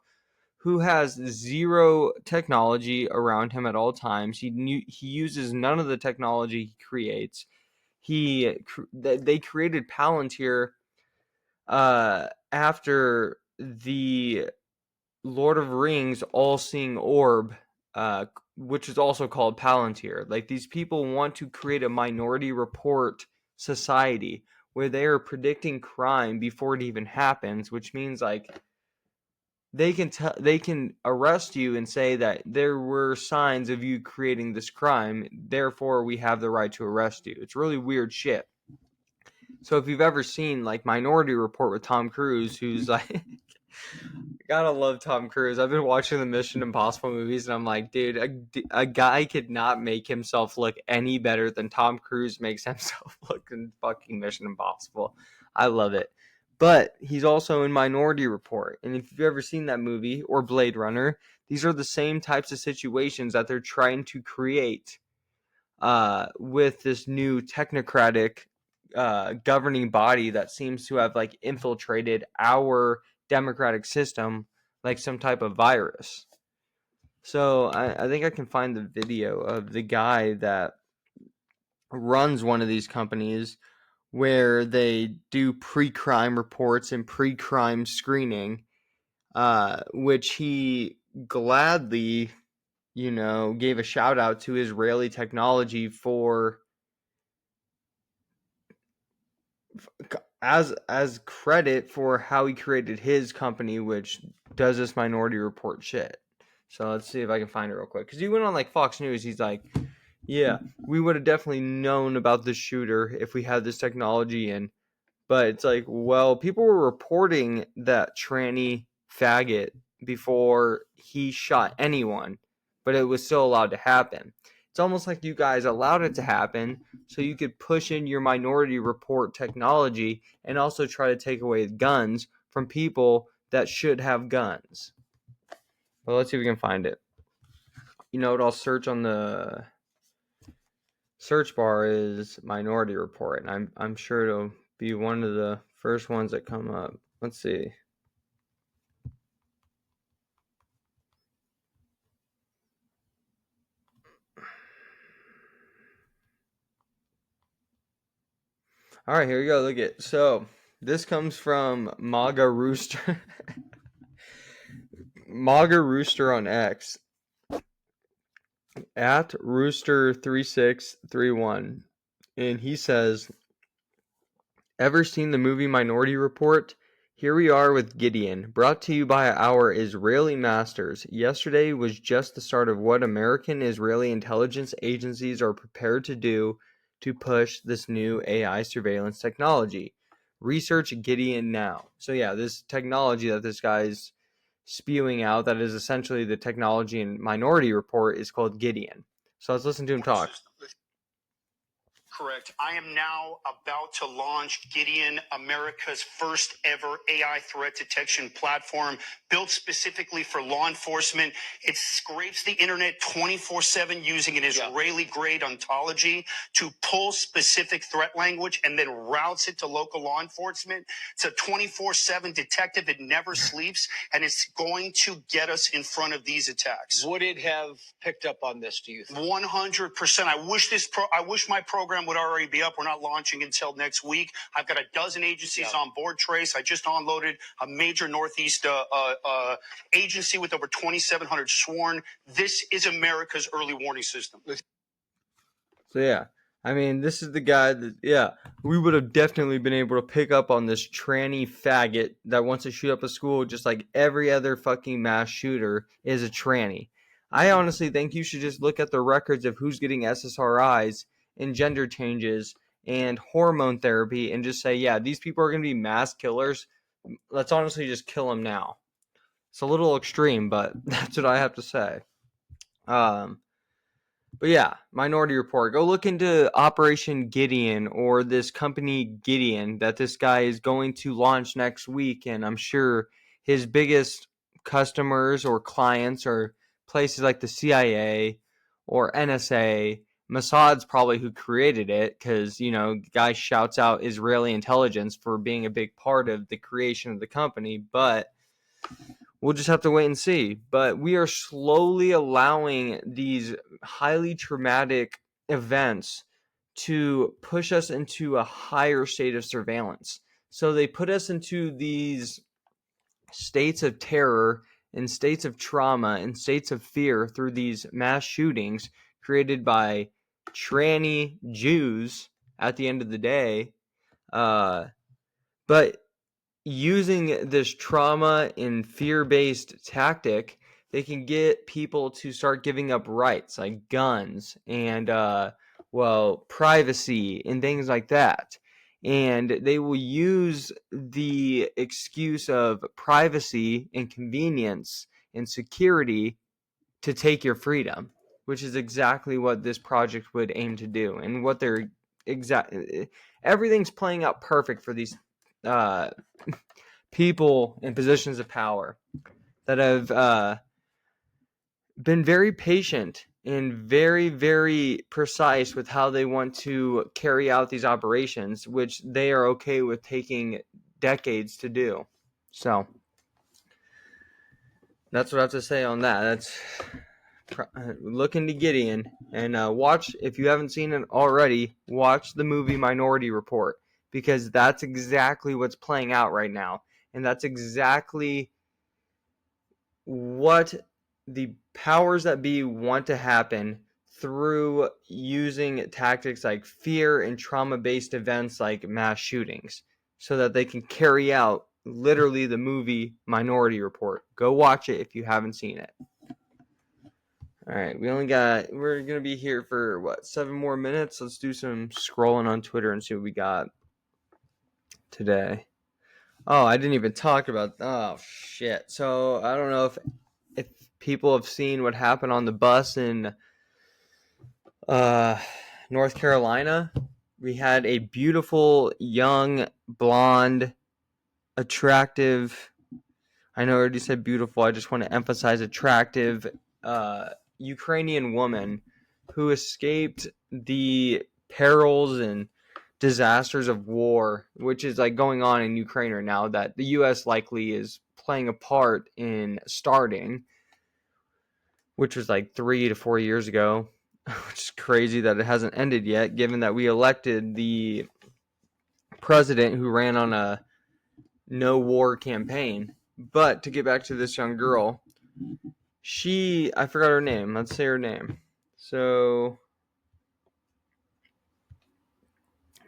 who has 0 technology around him at all times. He uses none of the technology he creates. They created Palantir after the Lord of Rings all-seeing orb, which is also called Palantir. Like, these people want to create a Minority Report society where they are predicting crime before it even happens, which means like they can arrest you and say that there were signs of you creating this crime, therefore we have the right to arrest you. It's really weird shit. So if you've ever seen like Minority Report with Tom Cruise, who's like, gotta love Tom Cruise. I've been watching the Mission Impossible movies, and I'm like, dude, a guy could not make himself look any better than Tom Cruise makes himself look in fucking Mission Impossible. I love it. But he's also in Minority Report, and if you've ever seen that movie or Blade Runner, these are the same types of situations that they're trying to create with this new technocratic governing body that seems to have like infiltrated our democratic system like some type of virus. So I think I can find the video of the guy that runs one of these companies where they do pre-crime reports and pre-crime screening, which he gladly gave a shout out to Israeli technology as credit for how he created his company, which does this Minority Report shit. So let's see if I can find it real quick. Because he went on like Fox News. He's like, yeah, we would have definitely known about the shooter if we had this technology. But it's like, well, people were reporting that tranny faggot before he shot anyone, but it was still allowed to happen. It's almost like you guys allowed it to happen so you could push in your Minority Report technology and also try to take away guns from people that should have guns. Well, let's see if we can find it. You know what I'll search on the search bar is Minority Report, and I'm sure it'll be one of the first ones that come up. Let's see. All right, here we go. Look at so this comes from MAGA Rooster. MAGA Rooster on X at Rooster3631, and he says, "Ever seen the movie Minority Report? Here we are with Gideon, brought to you by our Israeli masters. Yesterday was just the start of what American Israeli intelligence agencies are prepared to do to push this new AI surveillance technology. Research Gideon now." So yeah, this technology that this guy's spewing out, that is essentially the technology in Minority Report, is called Gideon. So let's listen to him talk. Correct. I am now about to launch Gideon, America's first ever AI threat detection platform built specifically for law enforcement. It scrapes the internet 24/7 using an Israeli grade ontology to pull specific threat language and then routes it to local law enforcement. It's a 24/7 detective. It never sleeps, and it's going to get us in front of these attacks. Would it have picked up on this, do you think? 100%. I wish my program would already be up. We're not launching until next week. I've got a dozen agencies on board, Trace. I just unloaded a major Northeast agency with over 2,700 sworn. This is America's early warning system. So yeah, I mean, this is the guy that, yeah, we would have definitely been able to pick up on this tranny faggot that wants to shoot up a school just like every other fucking mass shooter is a tranny. I honestly think you should just look at the records of who's getting SSRIs and gender changes and hormone therapy and just say, yeah, these people are going to be mass killers. Let's honestly just kill them now. It's a little extreme, but that's what I have to say. But yeah, Minority Report. Go look into Operation Gideon or this company Gideon that this guy is going to launch next week. And I'm sure his biggest customers or clients are places like the CIA or NSA. Mossad's probably who created it because, guy shouts out Israeli intelligence for being a big part of the creation of the company. But we'll just have to wait and see. But we are slowly allowing these highly traumatic events to push us into a higher state of surveillance. So they put us into these states of terror and states of trauma and states of fear through these mass shootings created by tranny Jews at the end of the day. But using this trauma and fear-based tactic, they can get people to start giving up rights like guns and privacy and things like that. And they will use the excuse of privacy and convenience and security to take your freedom, which is exactly what this project would aim to do. And what they're everything's playing out perfect for these people in positions of power that have been very patient and very, very precise with how they want to carry out these operations, which they are okay with taking decades to do. So that's what I have to say on that. That's look into Gideon and watch, if you haven't seen it already, watch the movie Minority Report, because that's exactly what's playing out right now. And that's exactly what the powers that be want to happen through using tactics like fear and trauma-based events like mass shootings so that they can carry out literally the movie Minority Report. Go watch it if you haven't seen it. All right, we're going to be here for 7 more minutes. Let's do some scrolling on Twitter and see what we got today. Oh, I didn't even talk about, oh shit. So I don't know if people have seen what happened on the bus in North Carolina. We had a beautiful, young, blonde, attractive, I know I already said beautiful, I just want to emphasize attractive, Ukrainian woman who escaped the perils and disasters of war, which is like going on in Ukraine right now, that the U.S. likely is playing a part in starting, which was like 3 to 4 years ago, which is crazy that it hasn't ended yet, given that we elected the president who ran on a no war campaign. But to get back to this young girl, I forgot her name. Let's say her name. So,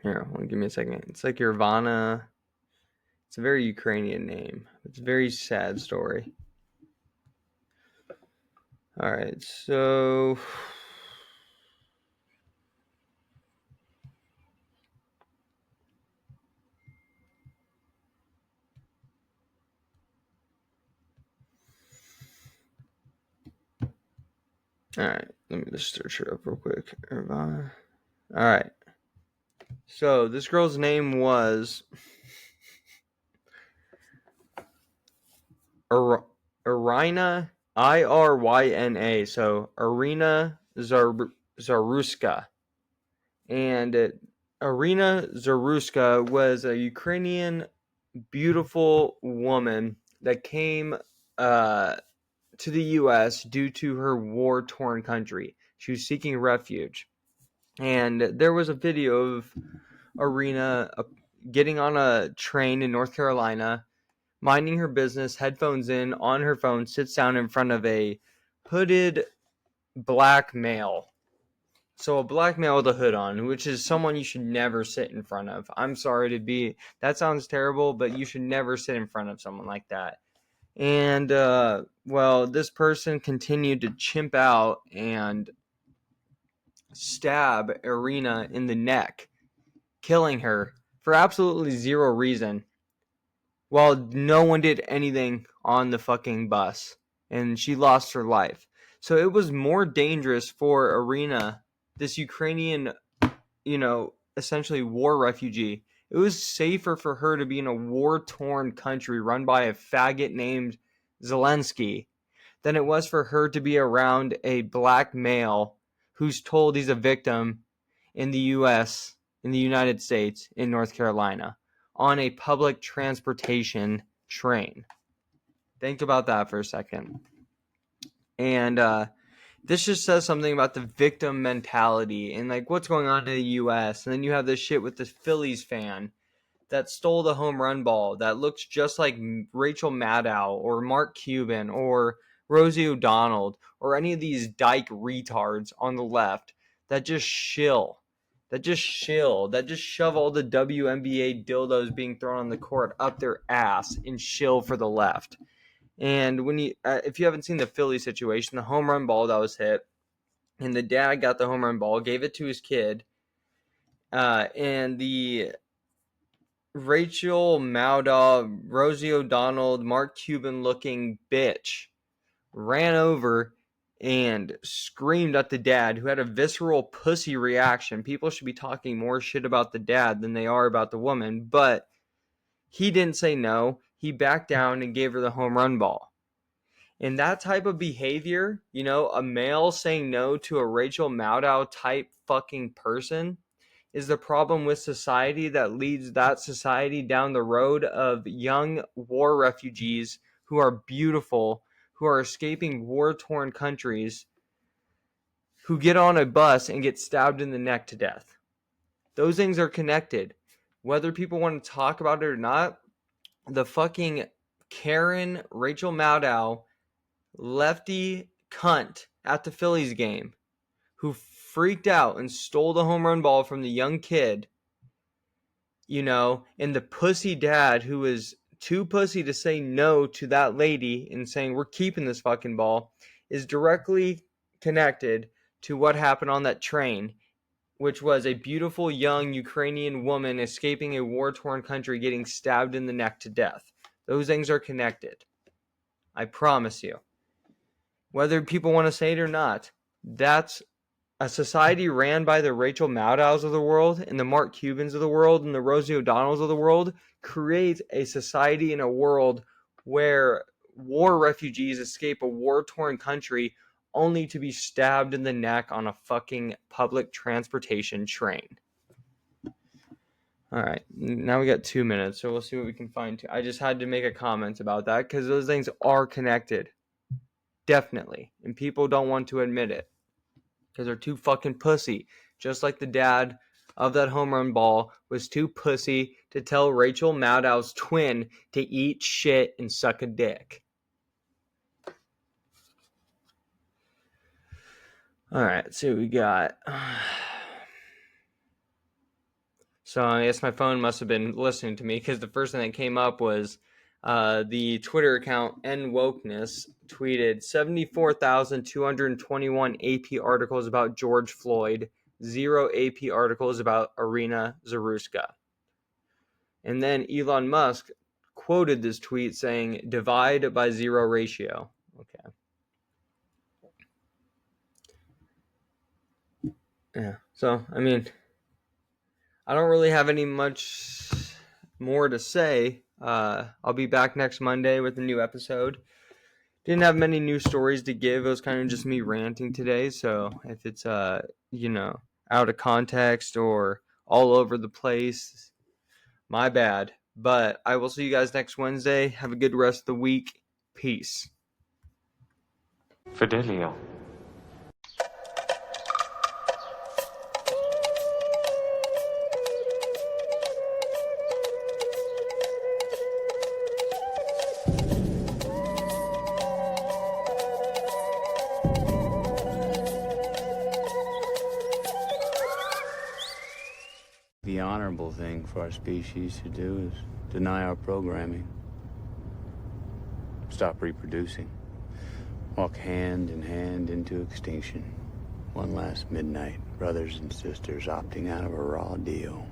here, give me a second. It's like Yervana. It's a very Ukrainian name. It's a very sad story. All right, so all right, let me just search her up real quick. All right. So this girl's name was Irina, Iryna. So Irina Zaruska. And Irina Zaruska was a Ukrainian beautiful woman that came to the U.S. due to her war-torn country. She was seeking refuge. And there was a video of Irina getting on a train in North Carolina, minding her business, headphones in, on her phone, sits down in front of a hooded black male. So a black male with a hood on, which is someone you should never sit in front of. I'm sorry to be, that sounds terrible, but you should never sit in front of someone like that. And, this person continued to chimp out and stab Irina in the neck, killing her for absolutely zero reason, while no one did anything on the fucking bus, and she lost her life. So it was more dangerous for Irina, this Ukrainian, essentially war refugee. It was safer for her to be in a war-torn country run by a faggot named Zelensky than it was for her to be around a black male who's told he's a victim in the U.S., in the United States, in North Carolina, on a public transportation train. Think about that for a second. And this just says something about the victim mentality and like what's going on in the U.S. And then you have this shit with this Phillies fan that stole the home run ball that looks just like Rachel Maddow or Mark Cuban or Rosie O'Donnell or any of these dyke retards on the left that just shove all the WNBA dildos being thrown on the court up their ass and shill for the left. And when if you haven't seen the Philly situation, the home run ball that was hit, and the dad got the home run ball, gave it to his kid, and the Rachel Maddow, Rosie O'Donnell, Mark Cuban looking bitch ran over and screamed at the dad, who had a visceral pussy reaction. People should be talking more shit about the dad than they are about the woman, but he didn't say no. He backed down and gave her the home run ball. And that type of behavior, a male saying no to a Rachel Maddow type fucking person, is the problem with society that leads that society down the road of young war refugees who are beautiful, who are escaping war-torn countries, who get on a bus and get stabbed in the neck to death. Those things are connected. Whether people want to talk about it or not, the fucking Karen Rachel Maddow lefty cunt at the Phillies game who freaked out and stole the home run ball from the young kid, you know, and the pussy dad who was too pussy to say no to that lady and saying, we're keeping this fucking ball, is directly connected to what happened on that train, which was a beautiful young Ukrainian woman escaping a war-torn country getting stabbed in the neck to death. Those things are connected. I promise you. Whether people want to say it or not, that's a society ran by the Rachel Maddow's of the world and the Mark Cubans of the world and the Rosie O'Donnells of the world create a society and a world where war refugees escape a war-torn country only to be stabbed in the neck on a fucking public transportation train. All right, now we got 2 minutes, so we'll see what we can find. I just had to make a comment about that because those things are connected. Definitely. And people don't want to admit it because they're too fucking pussy. Just like the dad of that home run ball was too pussy to tell Rachel Maddow's twin to eat shit and suck a dick. All right, let's see what we got. So I guess my phone must have been listening to me because the first thing that came up was the Twitter account NWokeness tweeted 74,221 AP articles about George Floyd, 0 AP articles about Irina Zaruska. And then Elon Musk quoted this tweet saying, divide by 0 ratio. Okay. Yeah. So, I mean, I don't really have any much more to say. I'll be back next Monday with a new episode. Didn't have many new stories to give. It was kind of just me ranting today. So if it's, you know, out of context or all over the place, my bad. But I will see you guys next Wednesday. Have a good rest of the week. Peace. Fidelio. The honorable thing for our species to do is deny our programming. Stop reproducing. Walk hand in hand into extinction. One last midnight, brothers and sisters opting out of a raw deal.